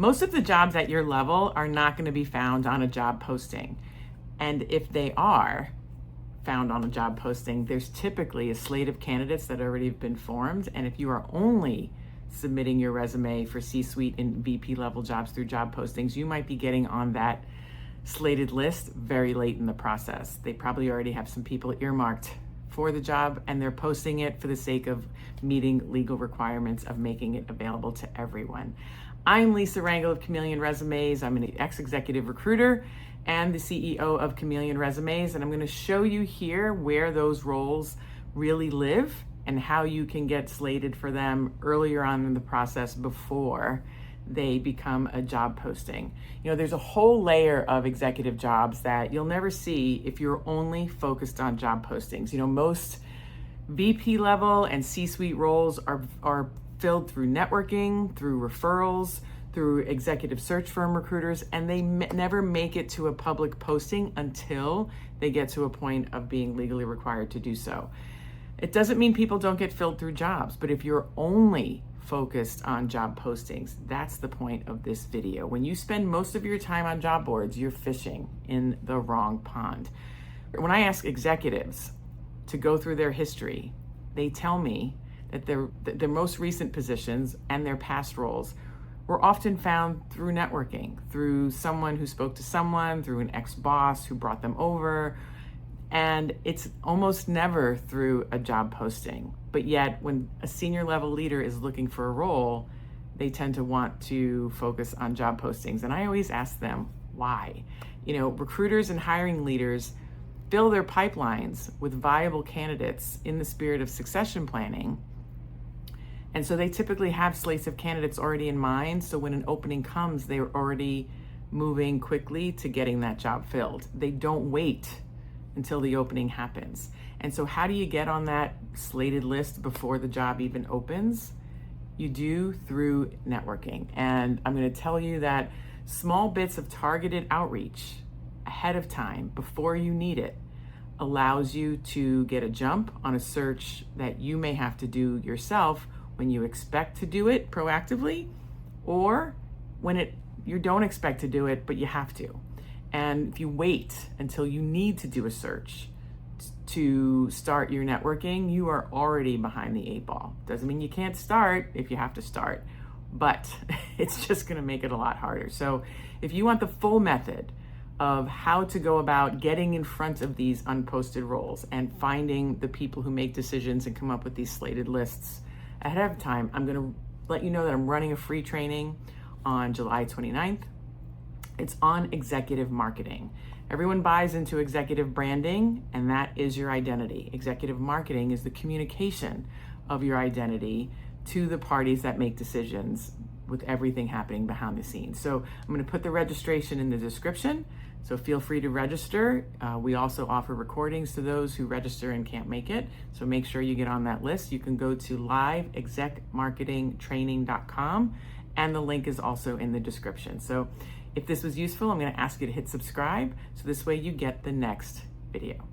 Most of the jobs at your level are not going to be found on a job posting. And if they are found on a job posting, there's typically a slate of candidates that already have been formed. And if you are only submitting your resume for C-suite and VP level jobs through job postings, you might be getting on that slated list very late in the process. They probably already have some people earmarked for the job, and they're posting it for the sake of meeting legal requirements of making it available to everyone. I'm Lisa Rangel of Chameleon Resumes. I'm an ex-executive recruiter and the CEO of Chameleon Resumes, and I'm going to show you here where those roles really live and how you can get slated for them earlier on in the process before they become a job posting. You know, there's a whole layer of executive jobs that you'll never see if you're only focused on job postings. You know, most VP level and C-suite roles are filled through networking, through referrals, through executive search firm recruiters, and they never make it to a public posting until they get to a point of being legally required to do so. It doesn't mean people don't get filled through jobs, but if you're only focused on job postings, that's the point of this video. When you spend most of your time on job boards, you're fishing in the wrong pond. When I ask executives to go through their history, they tell me that their most recent positions and their past roles were often found through networking, through someone who spoke to someone, through an ex-boss who brought them over, and it's almost never through a job posting. But yet, when a senior level leader is looking for a role, they tend to want to focus on job postings. And I always ask them, why? You know, recruiters and hiring leaders fill their pipelines with viable candidates in the spirit of succession planning. And so they typically have slates of candidates already in mind. So when an opening comes, they're already moving quickly to getting that job filled. They don't wait until the opening happens. And so how do you get on that slated list before the job even opens? You do through networking. And I'm going to tell you that small bits of targeted outreach ahead of time, before you need it, allows you to get a jump on a search that you may have to do yourself when you expect to do it proactively, or when you don't expect to do it, but you have to. And if you wait until you need to do a search to start your networking, you are already behind the 8 ball. Doesn't mean you can't start if you have to start, but it's just gonna make it a lot harder. So if you want the full method of how to go about getting in front of these unposted roles and finding the people who make decisions and come up with these slated lists ahead of time, I'm gonna let you know that I'm running a free training on July 29th. It's on executive marketing. Everyone buys into executive branding, and that is your identity. Executive marketing is the communication of your identity to the parties that make decisions, with everything happening behind the scenes. So I'm going to put the registration in the description, so feel free to register. We also offer recordings to those who register and can't make it, so make sure you get on that list. You can go to liveexecmarketingtraining.com, and the link is also in the description. So if this was useful, I'm going to ask you to hit subscribe, so this way you get the next video.